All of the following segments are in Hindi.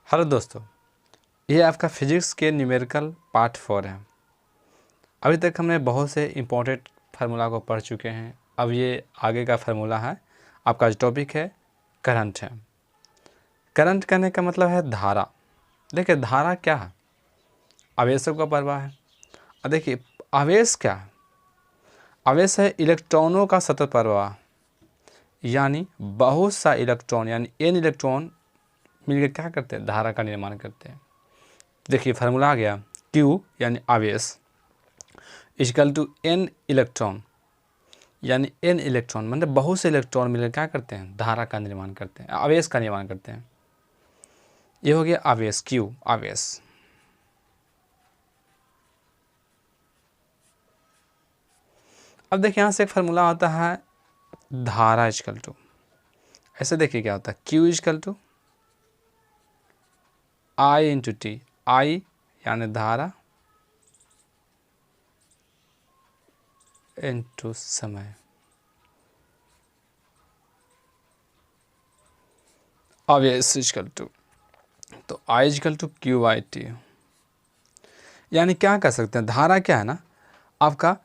हेलो दोस्तों, ये आपका फिजिक्स के न्यूमेरिकल पार्ट 4 है। अभी तक हमने बहुत से इम्पोर्टेंट फार्मूला को पढ़ चुके हैं। अब ये आगे का फार्मूला है। आपका जो टॉपिक है करंट है। करंट कहने का मतलब है धारा। देखिए धारा क्या है? आवेशों का प्रवाह है। और देखिए आवेश क्या है? आवेश है इलेक्ट्रॉनों का सतत प्रवाह, यानी बहुत सा इलेक्ट्रॉन यानी एन इलेक्ट्रॉन मिलकर क्या करते हैं? धारा का निर्माण करते हैं। देखिए फार्मूला आ गया, Q यानी आवेश इक्वल टू एन इलेक्ट्रॉन, यानी एन इलेक्ट्रॉन मतलब बहुत से इलेक्ट्रॉन मिलकर क्या करते हैं? धारा का निर्माण करते हैं, आवेश का निर्माण करते हैं। ये हो गया आवेश, Q आवेश। अब देखिए यहाँ से एक फार्मूला होता है धारा इक्वल टू, ऐसे देखिए क्या होता है, Q equal to I into t. I यानी धारा इंटू समय। आवेश इक्वल टू, तो I equal to q I t. यानी क्या कर सकते हैं? धारा क्या है ना, आपका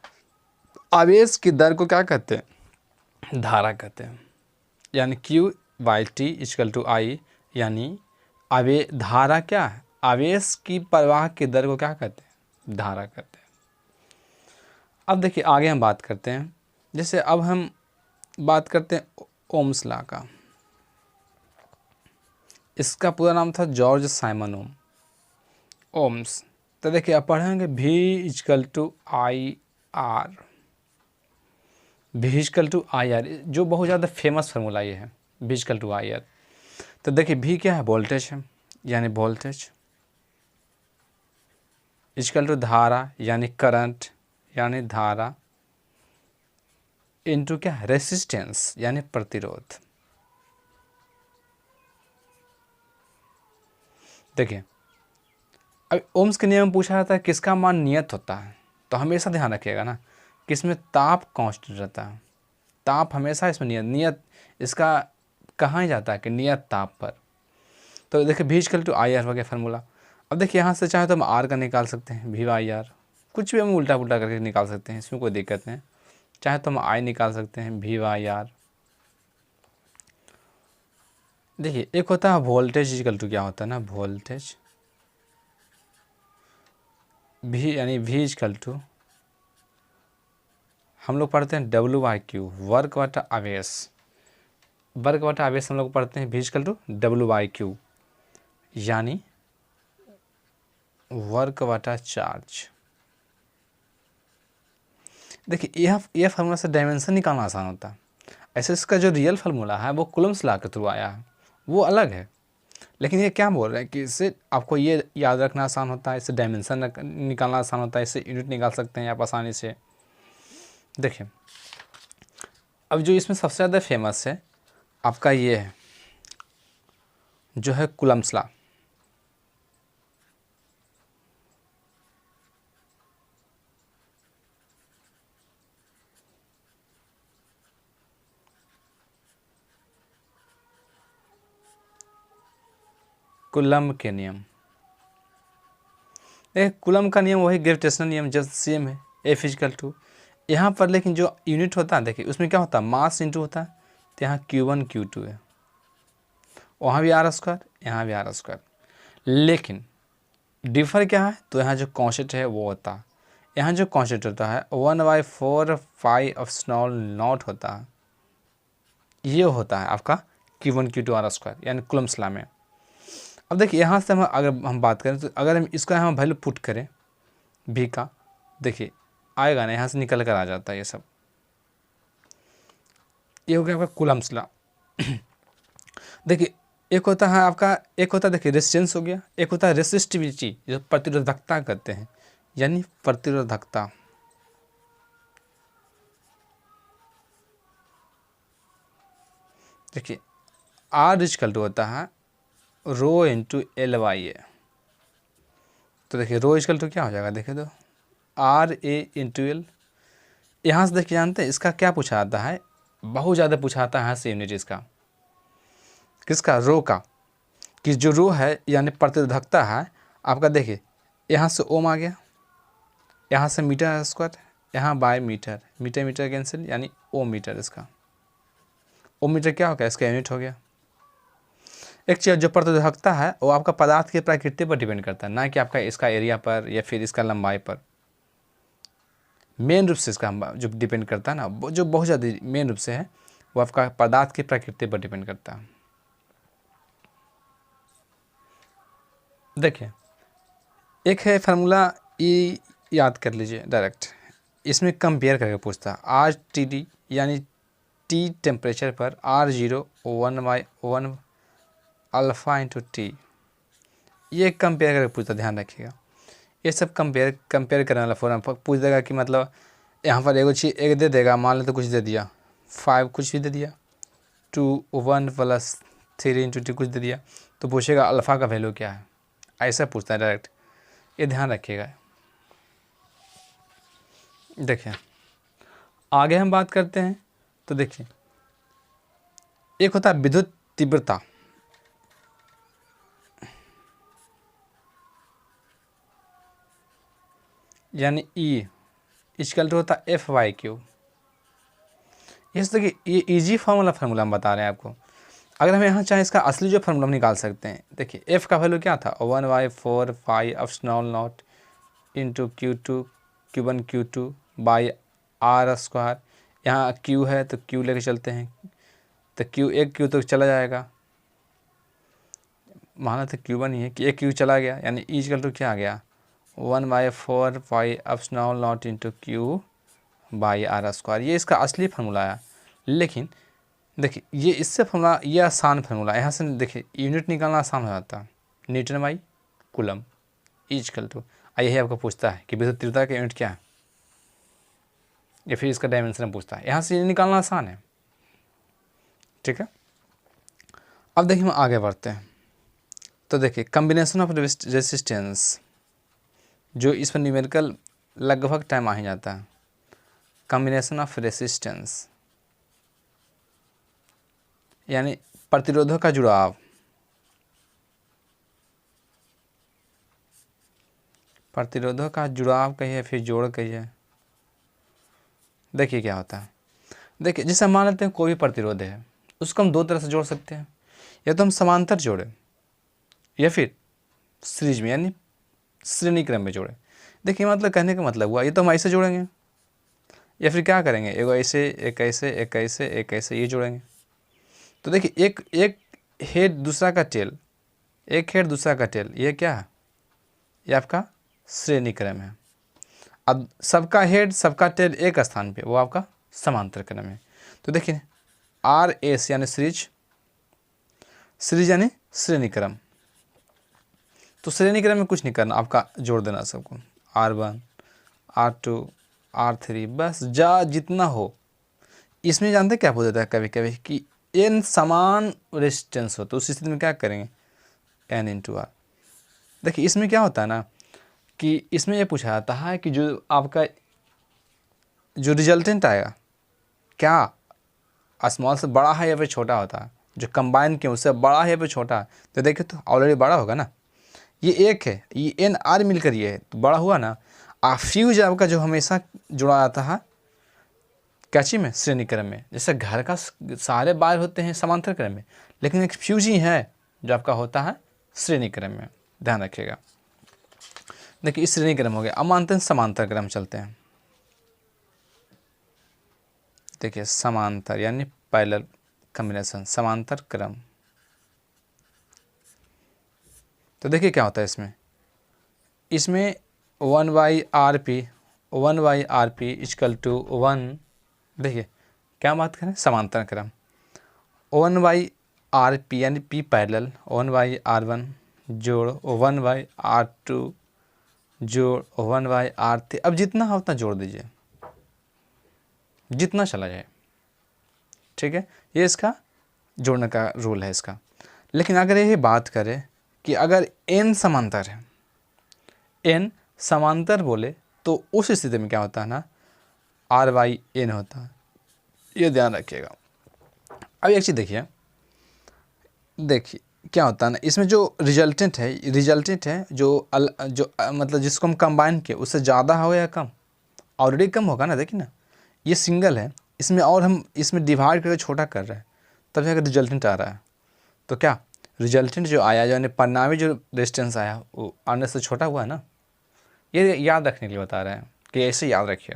आवेश की दर को क्या कहते हैं? धारा कहते हैं। यानी Q by t equal to I, यानी धारा क्या है? आवेश की प्रवाह की दर को क्या कहते हैं? धारा कहते हैं। अब देखिए आगे हम बात करते हैं। जैसे अब हम बात करते हैं ओम्स लॉ का। इसका पूरा नाम था जॉर्ज साइमन ओम्स। तो देखिए आप पढ़ेंगे V equal to I R, V equal to I R, जो बहुत ज़्यादा फेमस फार्मूला ये है, V equal to I R. तो देखिए V क्या है? वोल्टेज है, यानी वोल्टेज इक्वल टू धारा यानी करंट, यानी धारा इनटू क्या है? रेसिस्टेंस यानी प्रतिरोध। देखिए अब ओम्स के नियम पूछा जाता है किसका मान नियत होता है, तो हमेशा ध्यान रखिएगा ना कि इसमें ताप कांस्टेंट रहता है। ताप हमेशा इसमें नियत इसका कहाँ ही जाता है कि नियत ताप पर। तो देखिए V equal to I R हो गया फार्मूला। अब देखिए यहाँ से चाहे तो हम आर का निकाल सकते हैं, V बाई आर, कुछ भी हम उल्टा पुल्टा करके निकाल सकते हैं, इसमें कोई दिक्कत नहीं। चाहे तो हम आई निकाल सकते हैं, V बाई आर। देखिए एक होता है वोल्टेज इक्वल टू, क्या होता है ना, वोल्टेज V यानी V इक्वल टू हम लोग पढ़ते हैं W बाई क्यू, वर्क बटा आवेश। वर्क बटा आवेश हम लोग पढ़ते हैं V equal to W by Q, यानी वर्क बटा चार्ज। देखिए यह फार्मूला से डायमेंशन निकालना आसान होता है। ऐसे इसका जो रियल फार्मूला है वो कुलम्स लॉ के थ्रू आया है, वो अलग है। लेकिन ये क्या बोल रहे हैं कि इससे आपको ये याद रखना आसान होता है, इससे डायमेंशन निकालना आसान होता है, इससे यूनिट निकाल सकते हैं आप आसानी से। देखिए अब जो इसमें सबसे ज़्यादा फेमस है आपका ये है, जो है कुलम्स लॉ। कुलम्ब के नियम, कुलम्ब का नियम वही ग्रेविटेशनल नियम जस्ट सेम है, F इक्वल टू यहाँ पर, लेकिन जो यूनिट होता है देखिए उसमें क्या होता है? मास इंटू होता है। तो यहाँ Q1 Q2 है, वहाँ भी आर स्क्वायर, यहाँ भी आर स्क्वायर। लेकिन डिफर क्या है? तो यहाँ जो कॉन्स्टेंट है वो होता है, यहाँ जो कॉन्स्टेंट होता है 1/4 पाई एप्सिलॉन नॉट होता है। ये होता है आपका Q1 Q2 आर स्क्वायर, यानी कुलम्ब्स लॉ में। अब देखिए यहाँ से हम अगर हम बात करें तो अगर हम इसका यहाँ वैल्यू पुट करें V का, देखिए आएगा ना, यहाँ से निकल कर आ जाता है ये सब। ये हो गया आपका कुलम्ब्स लॉ। देखिए एक होता है आपका, एक होता है देखिए रेजिस्टेंस हो गया, एक होता है रेसिस्टिविटी जो प्रतिरोधकता कहते हैं, यानी प्रतिरोधकता। देखिए R इक्वल टू होता है रो इंटू एल बाई ए। तो देखिए रो इक्वल टू क्या हो जाएगा? देखिए तो आर ए इंटू एल। यहाँ से देखिए जानते हैं इसका क्या पूछा आता है? बहुत ज़्यादा पूछा आता है यहाँ से यूनिट इसका, किसका? रो का। कि जो रो है यानी प्रतिरोधकता है आपका, देखिए यहाँ से ओम आ गया, यहाँ से मीटर स्क्वायर, यहाँ by metre, metre metre cancel यानी ओम मीटर। इसका ओम मीटर क्या हो गया, इसका यूनिट हो गया। एक चीज़ जो प्रतिरोधकता है वो आपका पदार्थ की प्रकृति पर डिपेंड करता है, ना कि आपका इसका एरिया पर या फिर इसका लंबाई पर। मेन रूप से इसका जो डिपेंड करता है ना, वो जो बहुत ज़्यादा मेन रूप से है, वो आपका पदार्थ की प्रकृति पर डिपेंड करता है। देखिए एक है फार्मूला, ये याद कर लीजिए डायरेक्ट, इसमें कंपेयर करके पूछता है आर टी डी यानी टी टेम्परेचर पर R0 1/1 अल्फ़ा इंटू टी, ये कंपेयर करके पूछता, ध्यान रखिएगा। ये सब कंपेयर करने वाला फॉर्मूला पूछ देगा कि मतलब यहाँ पर एगो चीज़ एक दे देगा, मान लो तो कुछ दे दिया 5 कुछ भी दे दिया, 2 1 + 3 × t कुछ दे दिया, तो पूछेगा अल्फ़ा का वैल्यू क्या है, ऐसा पूछता है डायरेक्ट। ये ध्यान रखिएगा। देखिए आगे हम बात करते हैं, तो देखिए एक होता है विद्युत तीव्रता, यानी E इक्वल टू होता है F/Q। इस देखिए ये इजी फार्मूला हम बता रहे हैं आपको। अगर हम यहाँ चाहें इसका असली जो फार्मूला हम निकाल सकते हैं। देखिए F का वैल्यू क्या था, 1/4 pi epsilon not into Q2 Q1 Q2 by R²। यहाँ Q है तो Q लेके चलते हैं, तो एक Q तो चला जाएगा, माना तो Q1 ही है कि एक Q चला गया, यानी E इक्वल टू क्या आ गया 1/4 pi epsilon not into Q by R²। ये इसका असली फार्मूला है। लेकिन देखिए ये इससे फार्मूला, ये आसान फार्मूला, यहाँ से देखिए यूनिट निकालना आसान हो जाता है, newton by coulomb equal to. यही आपको पूछता है कि विद्युत तीव्रता का यूनिट क्या है, या फिर इसका डायमेंशन पूछता है, यहाँ से ये निकालना आसान है। ठीक है, अब देखिए हम आगे बढ़ते हैं। तो देखिए कम्बिनेशन ऑफ रेसिस्टेंस, जो इस पर न्यूमेरिकल लगभग टाइम आ ही जाता है। कम्बिनेशन ऑफ रेसिस्टेंस यानी प्रतिरोधों का जुड़ाव, प्रतिरोधों का जुड़ाव कहिए फिर जोड़ कहिए। देखिए क्या होता है, देखिए जैसे मान लेते हैं कोई भी प्रतिरोध है, उसको हम दो तरह से जोड़ सकते हैं, या तो हम समांतर जोड़ें या फिर सीरीज में यानी श्रेणी क्रम में जोड़ें। देखिए मतलब कहने का मतलब हुआ, ये तो हम ऐसे जोड़ेंगे, या फिर क्या करेंगे, एक ऐसे एक ऐसे एक ऐसे एक ऐसे, ये जोड़ेंगे। तो देखिए एक हेड दूसरा का टेल, एक हेड दूसरा का टेल, ये क्या है, ये आपका श्रेणी क्रम है। अब सबका हेड सबका टेल एक स्थान पे, वो आपका समांतर क्रम है। तो देखिए RS यानी सीरीज, सीरीज यानी श्रेणी क्रम। तो श्रेणी क्रम में कुछ नहीं करना, आपका जोड़ देना सबको, R1 R2 R3, बस जितना हो। इसमें जानते क्या पूछ देता है कभी कभी कि n समान रेजिस्टेंस हो, तो उस स्थिति में क्या करेंगे n × R। देखिए इसमें क्या होता है ना कि इसमें ये पूछा जाता है कि जो आपका जो रिजल्टेंट आएगा क्या स्मॉल से बड़ा है या फिर छोटा होता है, जो कंबाइन किए उससे बड़ा है या फिर छोटा है। तो देखिए तो ऑलरेडी बड़ा होगा ना, ये एक है, ये NR मिलकर ये है तो बड़ा हुआ ना। फ्यूज आपका जो हमेशा जुड़ा जाता है कैची में, श्रेणी क्रम में। जैसे घर का सारे वायर होते हैं समांतर क्रम में, लेकिन एक फ्यूज ही है जो आपका होता है श्रेणी क्रम में, ध्यान रखिएगा। देखिए इस श्रेणी क्रम हो गया, अब मानते हैं समांतर क्रम चलते हैं। देखिए समांतर यानी पैरेलल कॉम्बिनेशन, समांतर क्रम। तो देखिए क्या होता है इसमें 1/RP 1/RP इक्वल टू 1। देखिए क्या बात करें, समांतर क्रम 1/RP यानी P पैरेलल 1/R1 जोड़ 1/R2 जोड़ 1/R3। अब जितना है उतना जोड़ दीजिए, जितना चला जाए। ठीक है, ये इसका जोड़ने का रूल है इसका। लेकिन अगर यही बात करें कि अगर n समांतर है, n समांतर बोले तो उस स्थिति में क्या होता है ना, R/n होता है, ये ध्यान रखिएगा। अब एक चीज़ देखिए क्या होता है ना, इसमें जो रिजल्टेंट है मतलब जिसको हम कंबाइन किए उससे ज़्यादा हो या कम, ऑलरेडी कम होगा ना। देखिए ना, ये सिंगल है, इसमें और हम इसमें डिवाइड करके छोटा कर रहे हैं, तब जाकर रिजल्टेंट आ रहा है। तो क्या रिजल्टेंट जो आया, यानी परिणामी जो रेजिस्टेंस आया वो आने से छोटा हुआ है ना। ये याद रखने के लिए बता रहे हैं कि ऐसे याद रखिए,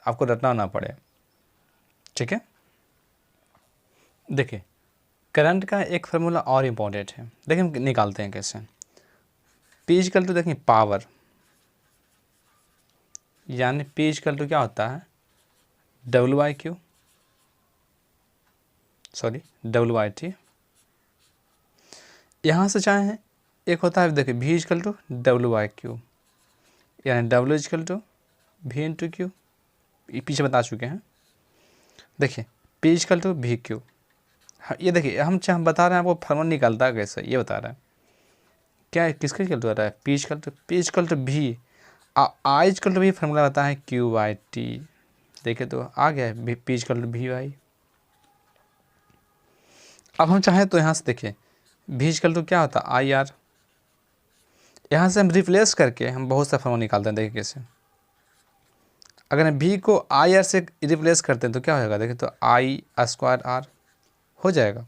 आपको रटना ना पड़े। ठीक है, देखिए करंट का एक फार्मूला और इम्पोर्टेंट है, देखिए हम निकालते हैं कैसे। P इक्वल टू देखिए पावर, यानी P इक्वल टू क्या होता है, W/Q, सॉरी W/T। यहाँ से चाहे एक होता है, देखिए V इक्वल टू W/Q, यानी W इक्वल टू V/Q, पीछे बता चुके हैं। देखिए P इक्वल टू VQ, ये देखिए हम बता रहे हैं आपको फार्मूला निकलता है कैसे, ये बता रहा है क्या है, किसका इक्वल टू आ रहा है, P equal to V, I equal to भी फार्मूला आता है Q/T। देखिए तो आ गया है P इक्वल टू VY। अब हम चाहें तो यहाँ से देखिए V इक्वल टू क्या होता है IR, यहाँ से हम रिप्लेस करके हम बहुत सा फार्मूला निकालते हैं। देखिए कैसे, अगर हम V को IR से रिप्लेस करते हैं तो क्या होगा, देखिए तो I² हो जाएगा।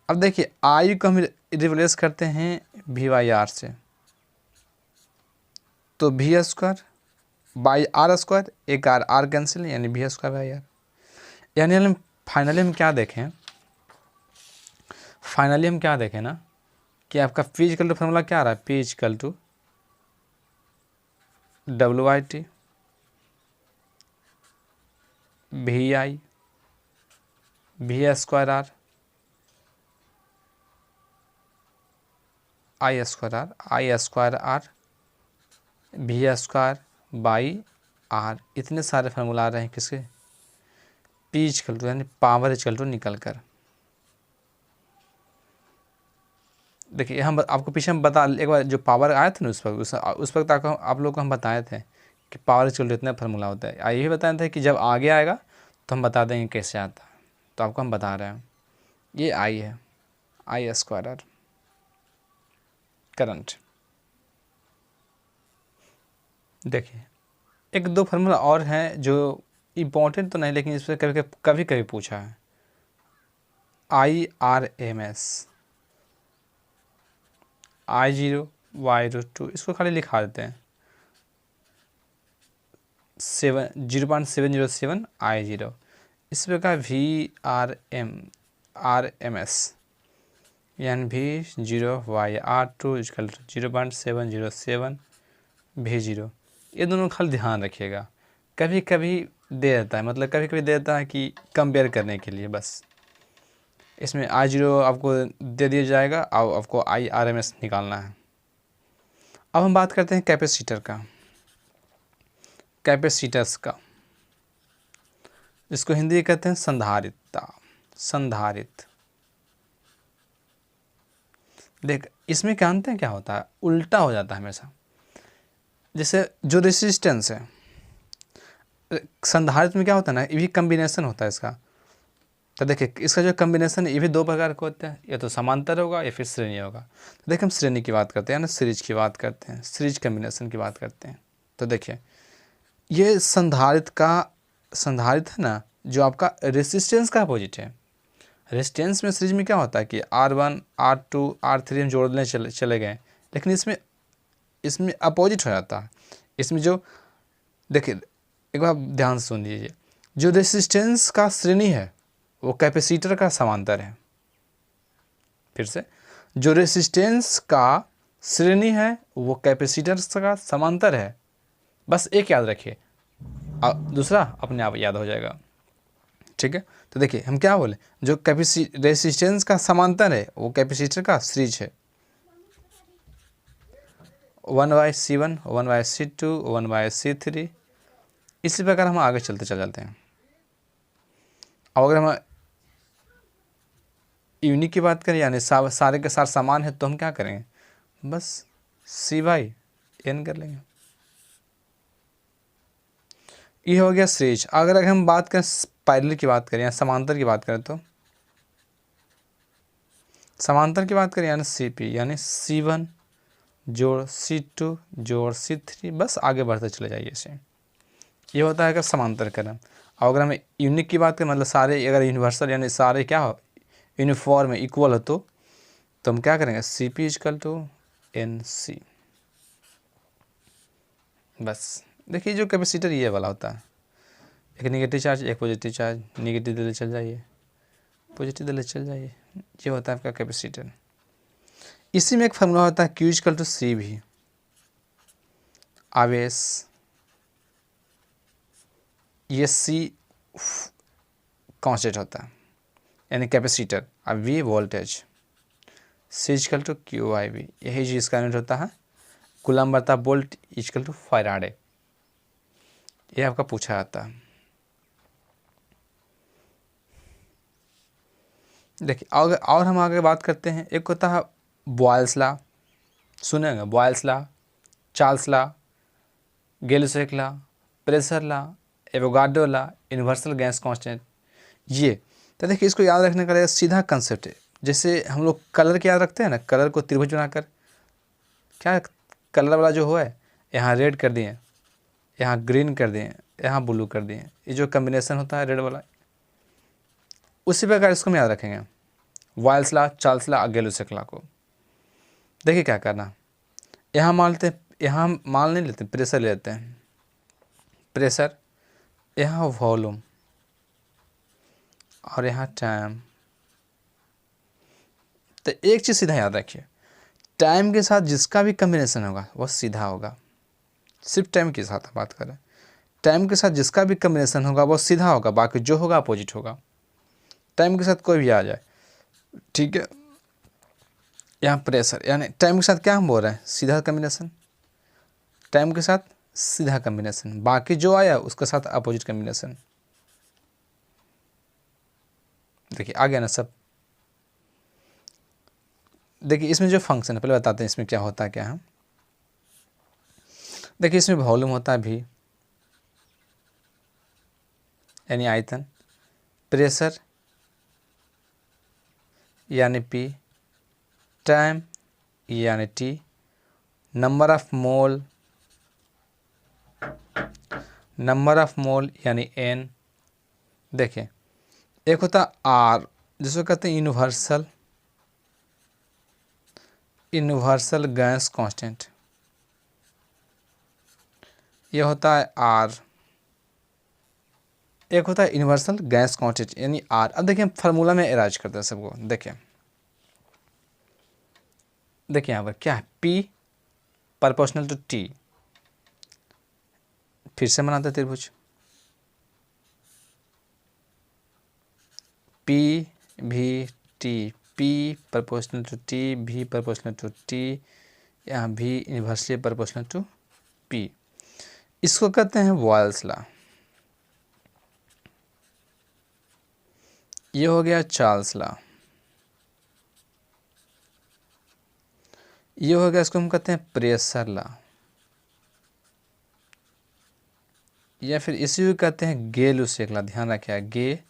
अब देखिए I को हम रिप्लेस करते हैं VYR से, तो V²/R², एक R कैंसिल, यानी V²/R। यानी हम फाइनली हम क्या देखें ना कि आपका P इक्वल टू फार्मूला क्या आ रहा है, P equal to W/T VI V²R I²R V²/R, इतने सारे फार्मूला आ रहे हैं किसके, P इक्वल टू यानी पावर इक्वल टू निकल कर। देखिए हम आपको पीछे हम बता, एक बार जो पावर आया था ना उस वक्त आप लोग को हम बताए थे कि पावर इक्वल टू इतना फार्मूला होता है। ये भी बताए थे कि जब आगे आएगा तो हम बता देंगे कैसे आता है, तो आपको हम बता रहे हैं। ये I है, I² करंट। देखिए एक दो फार्मूला और हैं जो इम्पोर्टेंट तो नहीं, लेकिन इस पर कभी कभी पूछा है। IRMS, I0 Y2, इसको खाली लिखा देते हैं 0.707 I0। इस प्रकार VRMS यानी V0/R2 इक्वल टू 0.707 V0। ये दोनों खाली ध्यान रखिएगा, कभी कभी दे देता है, मतलब कभी कभी दे देता है कि कंपेयर करने के लिए बस। इसमें I0 आपको दे दिया जाएगा और आपको IRMS निकालना है। अब हम बात करते हैं कैपेसिटर का, कैपेसिटर्स का, जिसको हिंदी में कहते हैं संधारित्रता, संधारित्र। देख इसमें क्या अंतर क्या होता है, उल्टा हो जाता है हमेशा। जैसे जो रेसिस्टेंस है, संधारित्र में क्या होता है ना, ये भी कम्बिनेशन होता है इसका। तो देखिए इसका जो कम्बिनेशन है ये भी दो प्रकार का होता है, या तो समांतर होगा या फिर श्रेणी होगा। तो देखिए हम श्रेणी की बात करते हैं ना, सीरीज की बात करते हैं, सीरीज कम्बिनेशन की बात करते हैं। तो देखिए ये संधारित्र है ना, जो आपका रेसिस्टेंस का अपोजिट है। रेजिस्टेंस में सीरीज में क्या होता है कि R1 R2 R3 हम जोड़ने चले गए, लेकिन इसमें अपोजिट हो जाता है। इसमें जो देखिए एक बार ध्यान से सुन लीजिए, जो रेजिस्टेंस का श्रेणी है वो कैपेसिटर का समांतर है। फिर से, जो रेजिस्टेंस का श्रेणी है वो कैपेसिटर का समांतर है। बस एक याद रखिए, दूसरा अपने आप याद हो जाएगा। ठीक है, तो देखिए हम क्या बोले, जो रेजिस्टेंस का समांतर है वो कैपेसिटर का सीरीज है। 1/C1 1/C2 1/C3, इसी प्रकार हम आगे चल जाते हैं। अब अगर हम यूनिट की बात करें, यानी सारे के सारे समान है, तो हम क्या करेंगे, बस C/N कर लेंगे। ये हो गया सीरीज। अगर हम बात करें पैरेलल की बात करें या समांतर की बात करें, तो समांतर की बात करें यानी CP, यानी C1 जोड़ C2 जोड़ C3, बस आगे बढ़ते चले जाइए इसे। ये होता है कि समांतर क्रम। और अगर हम यूनिक की बात करें, मतलब सारे अगर यूनिवर्सल यानी सारे क्या हो, यूनिफॉर्म इक्वल हो, तो हम क्या करेंगे, CP इजकल टू NC। बस देखिए जो कैपेसिटर ये वाला होता है, एक नेगेटिव चार्ज एक पॉजिटिव चार्ज, नेगेटिव दिले चल जाइए, पॉजिटिव दिले चल जाइए, ये होता है आपका कैपेसिटर। इसी में एक फॉर्मूला होता है Q इजकल टू C भी, आवेश, ये C कांस्टेंट होता है यानी कैपेसिटर, अब V voltage, C equal to QIV, यही चीज़ का यूनिट होता है कूलम बटा वोल्ट इजकल टू फैराडे। ये आपका पूछा जाता है। देखिए और हम आगे बात करते हैं, एक होता है बॉयल्स लॉ, सुनेंगे Boyle's law, Charles law, Gay Lussac law, pressure law, Avogadro law, universal gas constant. ये तो देखिए इसको याद रखने का सीधा कंसेप्ट है। जैसे हम लोग कलर के याद रखते हैं ना, कलर को त्रिभुज बनाकर, क्या कलर वाला जो हुआ है, यहाँ रेड कर दिए, यहाँ ग्रीन कर दिए, यहाँ ब्लू कर दिए, ये जो कम्बिनेशन होता है रेड वाला, उसी प्रकार इसको हम याद रखेंगे, Boyle's law, Charles law, Gay Lussac law को। देखिए क्या करना, यहाँ मान लेते हैं, यहाँ मान नहीं लेते, प्रेशर ले लेते हैं, प्रेशर, यहाँ वॉल्यूम और यहाँ टाइम। तो एक चीज़ सीधा याद रखिए, टाइम के साथ जिसका भी कम्बिनेशन होगा वो सीधा होगा। सिर्फ टाइम के साथ बात करें, टाइम के साथ जिसका भी कम्बिनेशन होगा वो सीधा होगा, बाकी जो होगा अपोजिट होगा। टाइम के साथ कोई भी आ जाए, ठीक है। यहाँ प्रेशर यानी टाइम के साथ क्या हम बोल रहे हैं, सीधा कम्बिनेशन, टाइम के साथ सीधा कम्बिनेशन, बाकी जो आया उसके साथ अपोजिट कम्बिनेशन। देखिए आ गया ना सब। देखिए इसमें जो फंक्शन है, पहले बताते हैं इसमें क्या होता है क्या है। देखिए इसमें वॉल्यूम होता है V यानी आयतन, प्रेशर यानी P, टाइम यानी T, नंबर ऑफ मोल यानी N। देखिए एक होता R जिसको कहते हैं यूनिवर्सल गैस कांस्टेंट, ये होता है R। एक होता है यूनिवर्सल गैस कांस्टेंट यानी R। अब देखिए हम फार्मूला में अरेंज करते हैं सबको। देखिए यहाँ पर क्या है, P प्रोपोर्शनल टू T, फिर से बनाते हैं त्रिभुज, P भी T, P proportional to T, V proportional to T, यहाँ V inversely proportional to P। इसको कहते हैं बॉयल्स लॉ। ये हो गया चार्ल्स लॉ, ये हो गया, इसको हम कहते हैं प्रेशर लॉ, या फिर इसी को कहते हैं गे-लुसेक लॉ। ध्यान रखिए गे-लुसेक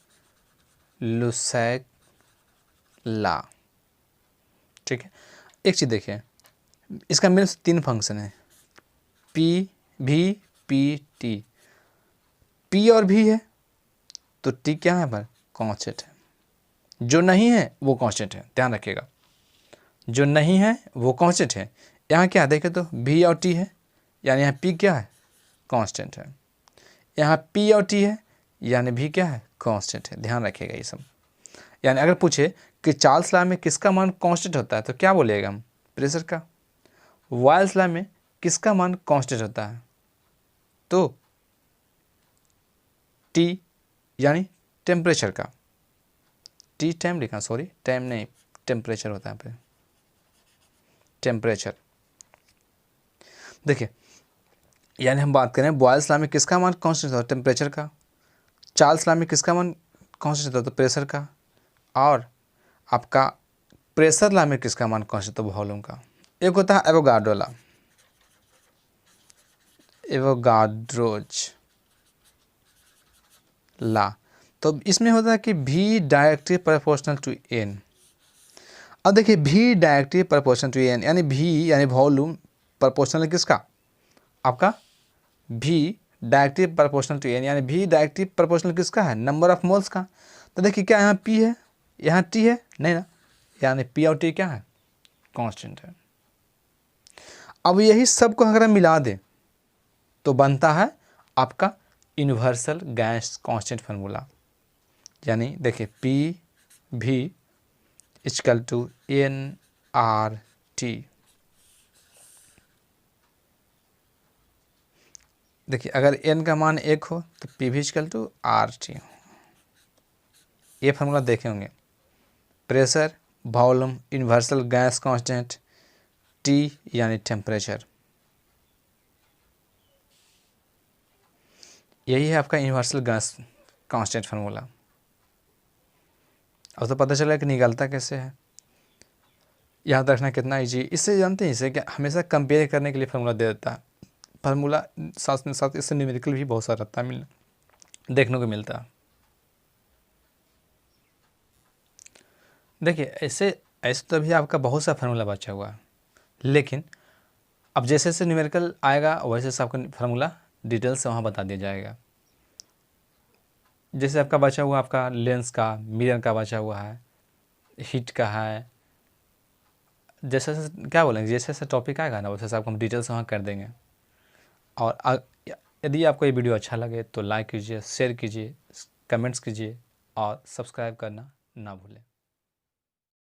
लॉ, ठीक है। एक चीज़ देखिए, इसका मेरे 3 फंक्शन है, P भी P T। P और V है तो T क्या है पर कांस्टेंट है, जो नहीं है वो कांस्टेंट है, ध्यान रखिएगा, जो नहीं है वो कांस्टेंट है। यहाँ क्या देखे तो V और T है, यानी यहाँ P क्या है कांस्टेंट है, यहाँ P और T है यानी V क्या है कांस्टेंट है। ध्यान रखिएगा ये सब। यानी अगर पूछे कि चार्ल्स लॉ में किसका मान कांस्टेंट होता है तो क्या बोलेगा हम, प्रेशर का। बॉयल्स लॉ में किसका मान कांस्टेंट होता है तो T यानी टेम्परेचर का, T टाइम लिखा, सॉरी टाइम नहीं, टेम्परेचर होता है पे, टेम्परेचर। देखिए यानी हम बात करें बॉयल्स लॉ में किसका मान कांस्टेंट होता है, टेम्परेचर का। चार्ल्स लॉ में किसका मान कांस्टेंट होता है, प्रेशर का। और आपका प्रेशर लॉ में किसका मान कांस्टेंट होता है, वॉल्यूम का। एक होता है एवोगाड्रो लॉ, एवोगाड्रोज लॉ, तो इसमें होता है कि V directly proportional to N। अब देखिए भी डायरेक्टली प्रोपोर्शनल टू एन, यानी भी यानी वॉल्यूम प्रोपोर्शनल किसका, आपका भी डायरेक्टली प्रोपोर्शनल टू एन, यानी भी डायरेक्टली प्रोपोर्शनल किसका है, नंबर ऑफ मोल्स का। तो देखिए क्या यहाँ पी है, यहाँ टी है, नहीं ना, यानी पी और टी क्या है, कांस्टेंट है। अब यही सब को अगर हम मिला दें तो बनता है आपका यूनिवर्सल गैस कांस्टेंट फार्मूला। यानी देखिए पी भी equal to N R T. देखिए अगर n का मान 1 हो तो पी भी इक्वल टू आर टी। ये फार्मूला देखे होंगे, pressure, volume, universal gas constant, T यानी टेम्परेचर। यही है आपका यूनिवर्सल गैस कांस्टेंट फार्मूला। अब तो पता चला कि निकालता कैसे है, याद रखना कितना ईजी। इससे जानते हैं, इसे क्या हमेशा कंपेयर करने के लिए फार्मूला दे देता है। फार्मूला साथ में साथ इससे न्यूमेरिकल भी बहुत सारा रहता है, देखने को मिलता है। देखिए ऐसे ऐसे तो अभी आपका बहुत सा फार्मूला बचा हुआ है, लेकिन अब जैसे जैसे न्यूमेरिकल आएगा वैसे से आपका फार्मूला डिटेल से वहाँ बता दिया जाएगा। जैसे आपका बचा हुआ आपका लेंस का, मिरर का बचा हुआ है, हीट का है, जैसे जैसे क्या बोलेंगे, जैसे जैसे टॉपिक आएगा ना वैसे आपको हम डिटेल्स वहाँ कर देंगे। और यदि आपको ये वीडियो अच्छा लगे तो लाइक कीजिए, शेयर कीजिए, कमेंट्स कीजिए और सब्सक्राइब करना ना भूलें।